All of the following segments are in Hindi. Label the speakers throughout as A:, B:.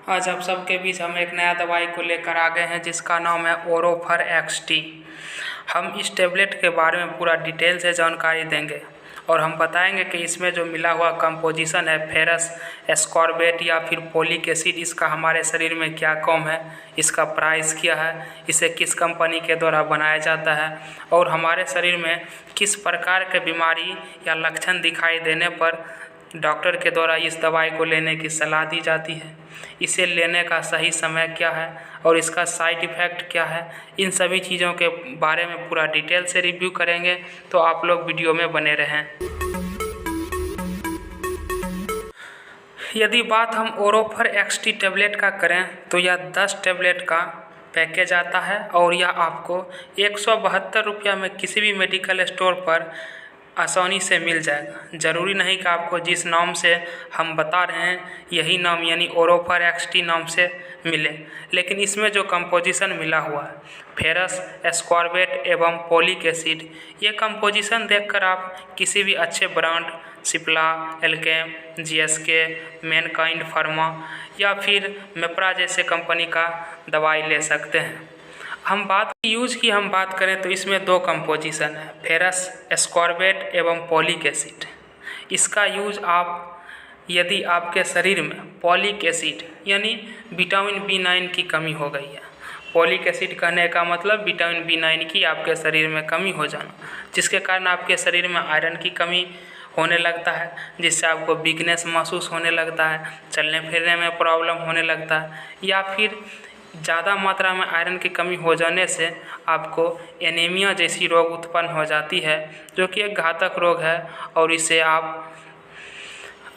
A: आज आप सबके बीच हम एक नया दवाई को लेकर आ गए हैं जिसका नाम है ओरोफर एक्सटी। हम इस टेबलेट के बारे में पूरा डिटेल से जानकारी देंगे और हम बताएंगे कि इसमें जो मिला हुआ कंपोजिशन है फेरस एस्कॉर्बेट या फिर फोलिक एसिड, इसका हमारे शरीर में क्या काम है, इसका प्राइस क्या है, इसे किस कंपनी के द्वारा बनाया जाता है और हमारे शरीर में किस प्रकार के बीमारी या लक्षण दिखाई देने पर डॉक्टर के द्वारा इस दवाई को लेने की सलाह दी जाती है, इसे लेने का सही समय क्या है और इसका साइड इफ़ेक्ट क्या है। इन सभी चीज़ों के बारे में पूरा डिटेल से रिव्यू करेंगे, तो आप लोग वीडियो में बने रहें। यदि बात हम ओरोफर एक्सटी टेबलेट का करें तो यह 10 टेबलेट का पैकेज आता है और यह आपको 172 रुपया में किसी भी मेडिकल स्टोर पर आसानी से मिल जाएगा। ज़रूरी नहीं कि आपको जिस नाम से हम बता रहे हैं यही नाम यानी ओरोफर एक्सटी नाम से मिले, लेकिन इसमें जो कंपोजिशन मिला हुआ है फेरस एस्कॉर्बेट एवं फोलिक एसिड, ये कंपोजिशन देखकर आप किसी भी अच्छे brand Cipla, Alkem, GSK, Mankind pharma या फिर मेप्रा जैसे कंपनी का दवाई ले सकते हैं। हम बात करें तो इसमें 2 कंपोजिशन है, फेरस एस्कॉर्बेट एवं फोलिक एसिड। इसका यूज आप यदि आपके शरीर में फोलिक एसिड यानी विटामिन B9 की कमी हो गई है, फोलिक एसिड कहने का मतलब विटामिन B9 की आपके शरीर में कमी हो जाना, जिसके कारण आपके शरीर में आयरन की कमी होने लगता है, जिससे आपको वीकनेस महसूस होने लगता है, चलने फिरने में प्रॉब्लम होने लगता है, या फिर ज़्यादा मात्रा में आयरन की कमी हो जाने से आपको एनीमिया जैसी रोग उत्पन्न हो जाती है, जो कि एक घातक रोग है और इसे आप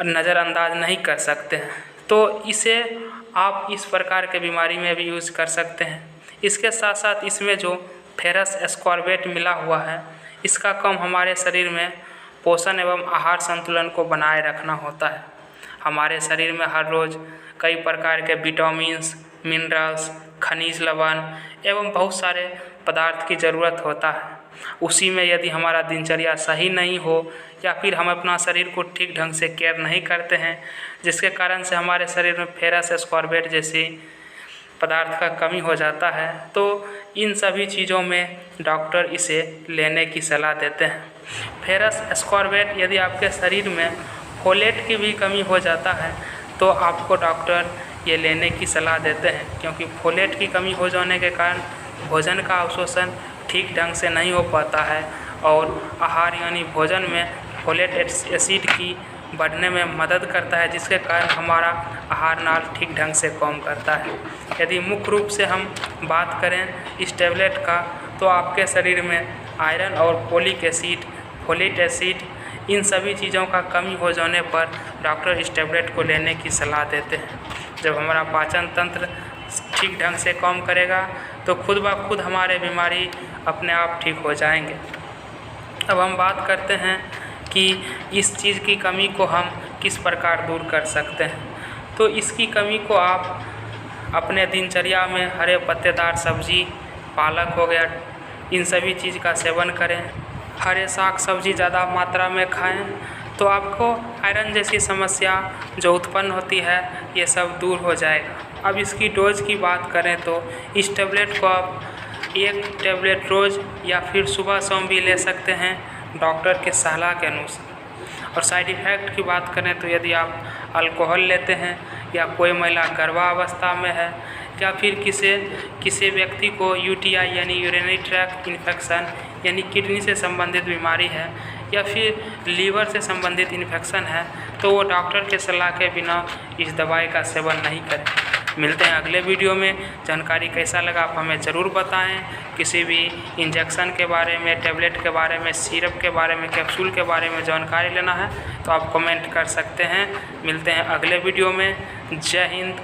A: नज़रअंदाज नहीं कर सकते हैं। तो इसे आप इस प्रकार के बीमारी में भी यूज़ कर सकते हैं। इसके साथ साथ इसमें जो फेरस एस्कॉर्बेट मिला हुआ है, इसका काम हमारे शरीर में पोषण एवं आहार संतुलन को बनाए रखना होता है। हमारे शरीर में हर रोज़ कई प्रकार के विटामिन्स, मिनरल्स, खनिज लवण एवं बहुत सारे पदार्थ की ज़रूरत होता है। उसी में यदि हमारा दिनचर्या सही नहीं हो या फिर हम अपना शरीर को ठीक ढंग से केयर नहीं करते हैं, जिसके कारण से हमारे शरीर में फेरस एस्कॉर्बेट जैसी पदार्थ का कमी हो जाता है, तो इन सभी चीज़ों में डॉक्टर इसे लेने की सलाह देते हैं। फेरस एस्कॉर्बेट यदि आपके शरीर में फोलेट की भी कमी हो जाता है तो आपको डॉक्टर ये लेने की सलाह देते हैं, क्योंकि फोलेट की कमी हो जाने के कारण भोजन का अवशोषण ठीक ढंग से नहीं हो पाता है और आहार यानी भोजन में फोलेट एसिड की बढ़ने में मदद करता है, जिसके कारण हमारा आहार नाल ठीक ढंग से काम करता है। यदि मुख्य रूप से हम बात करें इस टेबलेट का, तो आपके शरीर में आयरन और फोलिक एसिड, फोलेट एसिड, इन सभी चीज़ों का कमी हो जाने पर डॉक्टर इस टेबलेट को लेने की सलाह देते हैं। जब हमारा पाचन तंत्र ठीक ढंग से काम करेगा तो खुद ब खुद हमारे बीमारी अपने आप ठीक हो जाएंगे। अब हम बात करते हैं कि इस चीज़ की कमी को हम किस प्रकार दूर कर सकते हैं। तो इसकी कमी को आप अपने दिनचर्या में हरे पत्तेदार सब्जी, पालक हो गया, इन सभी चीज़ का सेवन करें। हरे साग सब्जी ज़्यादा मात्रा में खाएं तो आपको आयरन जैसी समस्या जो उत्पन्न होती है ये सब दूर हो जाएगा। अब इसकी डोज की बात करें तो इस टेबलेट को आप 1 टेबलेट रोज़ या फिर सुबह शाम भी ले सकते हैं डॉक्टर के सलाह के अनुसार। और साइड इफ़ेक्ट की बात करें तो यदि आप अल्कोहल लेते हैं या कोई महिला गर्भावस्था में है या फिर किसी व्यक्ति को यूटीआई यानी यूरिनरी ट्रैक्ट इन्फेक्शन यानी किडनी से संबंधित बीमारी है या फिर लीवर से संबंधित इन्फेक्शन है, तो वो डॉक्टर के सलाह के बिना इस दवाई का सेवन नहीं करें। मिलते हैं अगले वीडियो में। जानकारी कैसा लगा आप हमें ज़रूर बताएं। किसी भी इंजेक्शन के बारे में, टैबलेट के बारे में, सिरप के बारे में, कैप्सूल के बारे में जानकारी लेना है तो आप कमेंट कर सकते हैं। मिलते हैं अगले वीडियो में। जय हिंद।